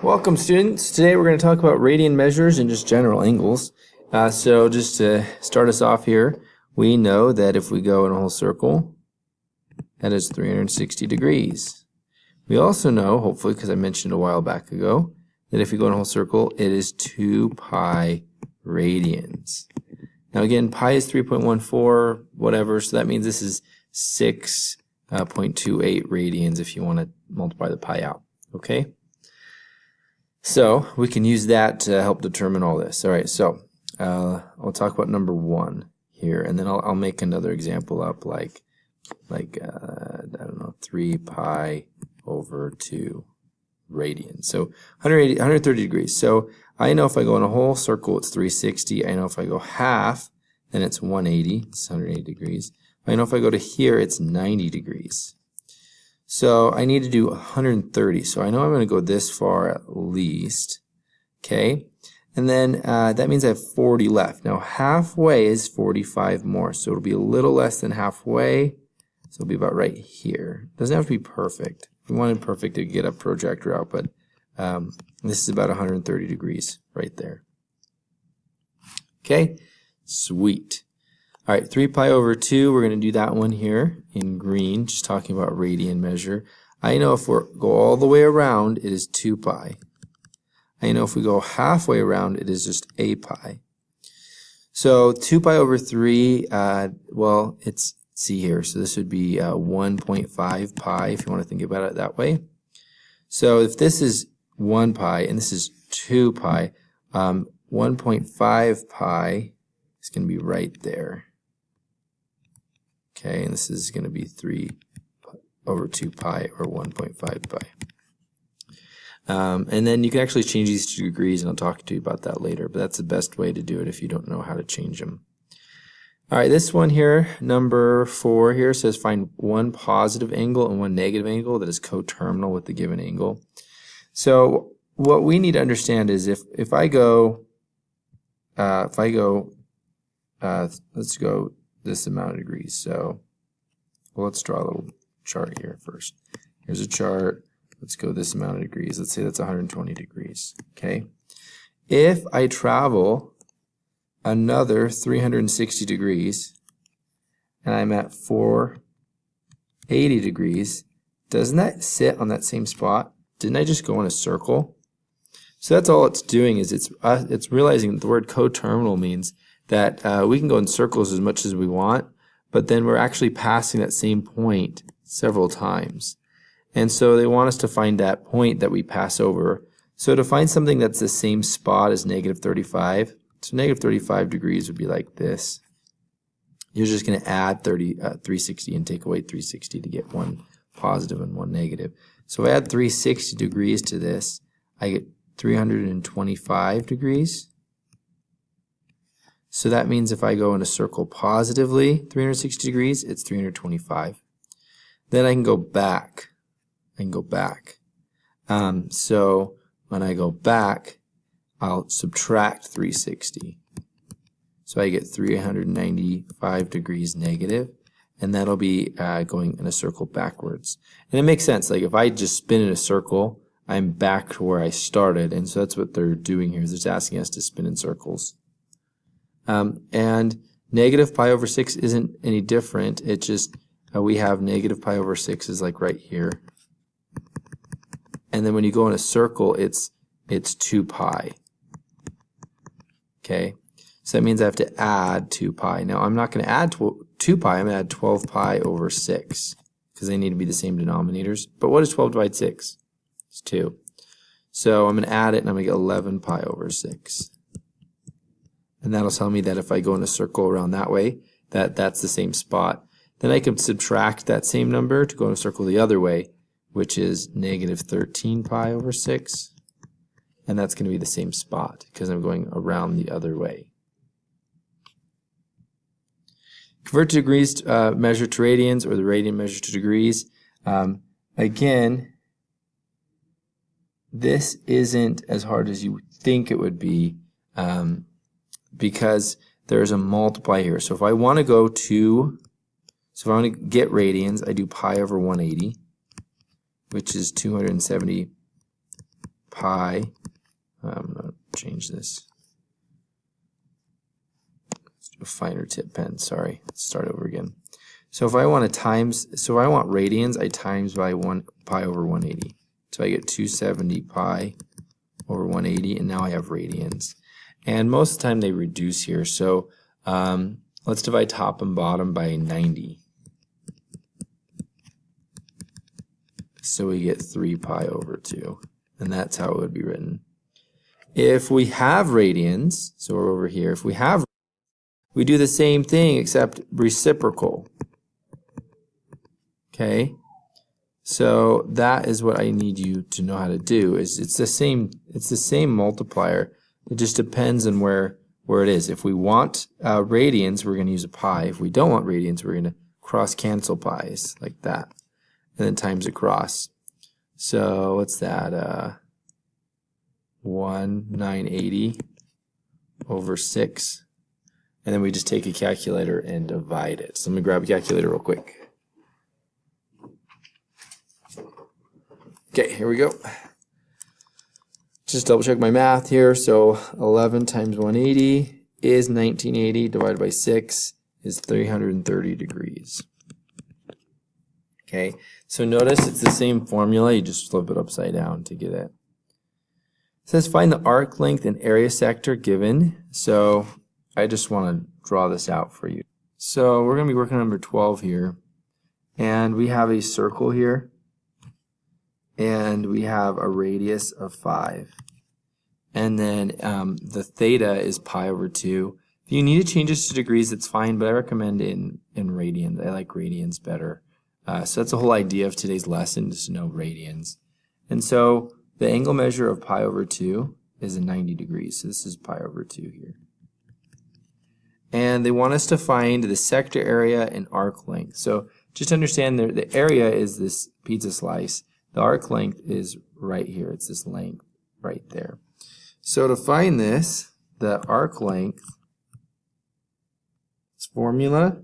Welcome, students. Today we're going to talk about radian measures and just general angles. So just to start us off here, we know that if we go in a whole circle, that is 360 degrees. We also know, hopefully because I mentioned a while back ago, that if we go in a whole circle, it is 2 pi radians. Now again, pi is 3.14, whatever, so that means this is 6.28 radians if you want to multiply the pi out, okay? So we can use that to help determine all this. All right, so I'll talk about number 1 here, and then I'll make another example up like I don't know, 3 pi over 2 radians. So 130 degrees. So I know if I go in a whole circle, it's 360. I know if I go half, then it's 180. It's 180 degrees. I know if I go to here, it's 90 degrees. So I need to do 130. So I know I'm going to go this far at least. Okay. And then that means I have 40 left. Now halfway is 45 more. So it'll be a little less than halfway. So it'll be about right here. Doesn't have to be perfect. If we wanted perfect, to get a projector out, but this is about 130 degrees right there. Okay, sweet. All right, 3 pi over 2, we're going to do that one here in green, just talking about radian measure. I know if we go all the way around, it is 2 pi. I know if we go halfway around, it is just a pi. So 2 pi over 3, well, it's, see here, so this would be 1.5 pi if you want to think about it that way. So if this is 1 pi and this is 2 pi, 1.5 pi is going to be right there. Okay, and this is going to be 3 over 2 pi or 1.5 pi. And then you can actually change these to degrees, and I'll talk to you about that later, but that's the best way to do it if you don't know how to change them. All right, this one here, number 4 here, says find one positive angle and one negative angle that is coterminal with the given angle. So what we need to understand is if I go, let's go this amount of degrees. So well, let's draw a little chart here first. Here's a chart. Let's go this amount of degrees. Let's say that's 120 degrees. Okay. If I travel another 360 degrees and I'm at 480 degrees, doesn't that sit on that same spot? Didn't I just go in a circle? So that's all it's doing, is it's realizing that the word coterminal means that we can go in circles as much as we want, but then we're actually passing that same point several times. And so they want us to find that point that we pass over. So to find something that's the same spot as negative 35, so negative 35 degrees would be like this. You're just going to add 360 and take away 360 to get one positive and one negative. So if I add 360 degrees to this, I get 325 degrees. So that means if I go in a circle positively 360 degrees, it's 325. Then I can go back. So when I go back, I'll subtract 360. So I get 395 degrees negative, and that'll be going in a circle backwards. And it makes sense. Like if I just spin in a circle, I'm back to where I started, and so that's what they're doing here, is they're just asking us to spin in circles. And negative pi over 6 isn't any different. It's just we have negative pi over 6 is like right here. And then when you go in a circle, it's 2 pi. Okay, so that means I have to add 2 pi. Now I'm not going to add 2 pi, I'm going to add 12 pi over 6 because they need to be the same denominators. But what is 12 divided 6? It's 2. So I'm going to add it, and I'm going to get 11 pi over 6. And that'll tell me that if I go in a circle around that way, that's the same spot. Then I can subtract that same number to go in a circle the other way, which is negative 13 pi over 6. And that's going to be the same spot because I'm going around the other way. Convert to degrees measure to radians, or the radian measure to degrees. Again, this isn't as hard as you would think it would be because there's a multiply here. So if I want to go to, so if I want to get radians, I do pi over 180, which is 270 pi. I'm going to change this. Let's do a finer tip pen. Sorry. Let's start over again. So if I want if I want radians, I times by 1 pi over 180. So I get 270 pi over 180, and now I have radians. And most of the time they reduce here. So let's divide top and bottom by 90. So we get 3 pi over 2. And that's how it would be written. If we have radians, so we're over here, if we do the same thing except reciprocal. Okay? So that is what I need you to know how to do. It's the same multiplier. It just depends on where it is. If we want radians, we're going to use a pi. If we don't want radians, we're going to cross cancel pi's like that. And then times across. So what's that? 1980 over 6. And then we just take a calculator and divide it. So let me grab a calculator real quick. Okay, here we go. Just double check my math here. So 11 times 180 is 1980 divided by 6 is 330 degrees. Okay, so notice it's the same formula, you just flip it upside down to get it. It says find the arc length and area sector given. So I just want to draw this out for you. So we're going to be working on number 12 here. And we have a circle here. And we have a radius of 5. And then the theta is pi over 2. If you need to change this to degrees, it's fine, but I recommend in radians. I like radians better. So that's the whole idea of today's lesson, just to know radians. And so the angle measure of pi over 2 is 90 degrees. So this is pi over 2 here. And they want us to find the sector area and arc length. So just understand the area is this pizza slice. The arc length is right here. It's this length right there. So to find this, the arc length, its formula,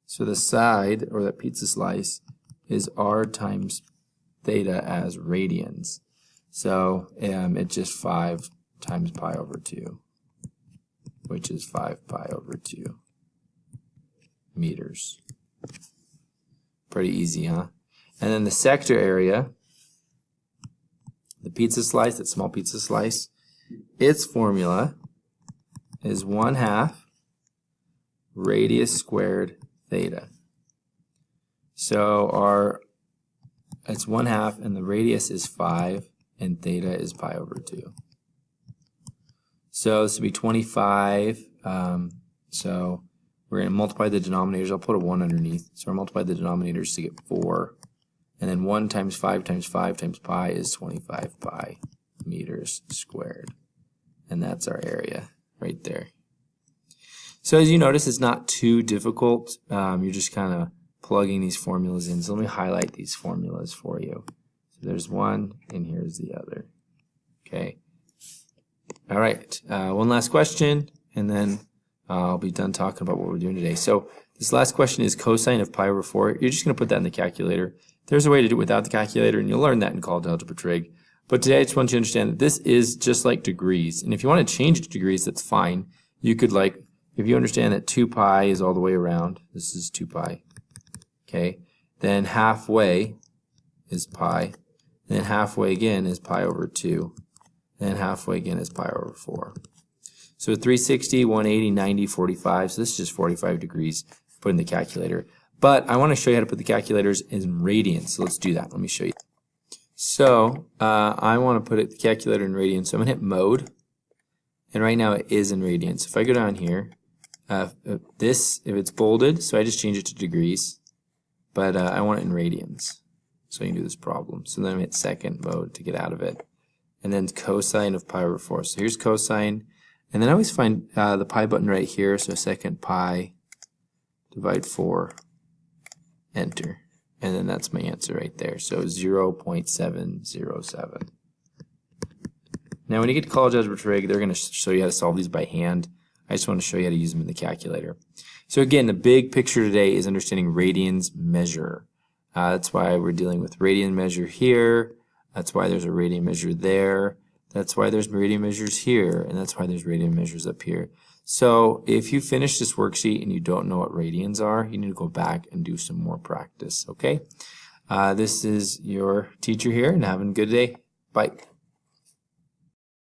so the side, or that pizza slice, is r times theta as radians. So it's just 5 times pi over 2, which is 5 pi over 2 meters. Pretty easy, huh? And then the sector area, the pizza slice, that small pizza slice, its formula is 1/2 radius squared theta. So it's 1/2 and the radius is 5 and theta is pi over 2. So this would be 25. So we're going to multiply the denominators. I'll put a 1 underneath. So we'll multiply the denominators to get 4. And then 1 times 5 times 5 times pi is 25 pi meters squared. And that's our area right there. So as you notice, it's not too difficult. You're just kind of plugging these formulas in. So let me highlight these formulas for you. So there's one, and here's the other. Okay. All right. One last question, and then I'll be done talking about what we're doing today. So this last question is cosine of pi over 4. You're just going to put that in the calculator. There's a way to do it without the calculator, and you'll learn that in college algebra trig. But today I just want you to understand that this is just like degrees. And if you want to change it to degrees, that's fine. You could, like, if you understand that 2 pi is all the way around, this is 2 pi, okay, then halfway is pi, and then halfway again is pi over 2, and then halfway again is pi over 4. So 360, 180, 90, 45, so this is just 45 degrees, put in the calculator. But I want to show you how to put the calculators in radians, so let's do that. Let me show you. So I want to put the calculator in radians, so I'm going to hit mode, and right now it is in radians. If I go down here, if it's bolded, so I just change it to degrees, but I want it in radians, so I can do this problem. So then I hit second mode to get out of it, and then cosine of pi over 4. So here's cosine, and then I always find the pi button right here, so second pi, divide 4, enter, and then that's my answer right there, so 0.707. Now when you get to college algebra trig, they're going to show you how to solve these by hand. I just want to show you how to use them in the calculator. So again, the big picture today is understanding radians measure. That's why we're dealing with radian measure here. That's why there's a radian measure there. That's why there's radian measures here, and that's why there's radian measures up here. So if you finish this worksheet and you don't know what radians are, you need to go back and do some more practice, okay? This is your teacher here, and having a good day. Bye.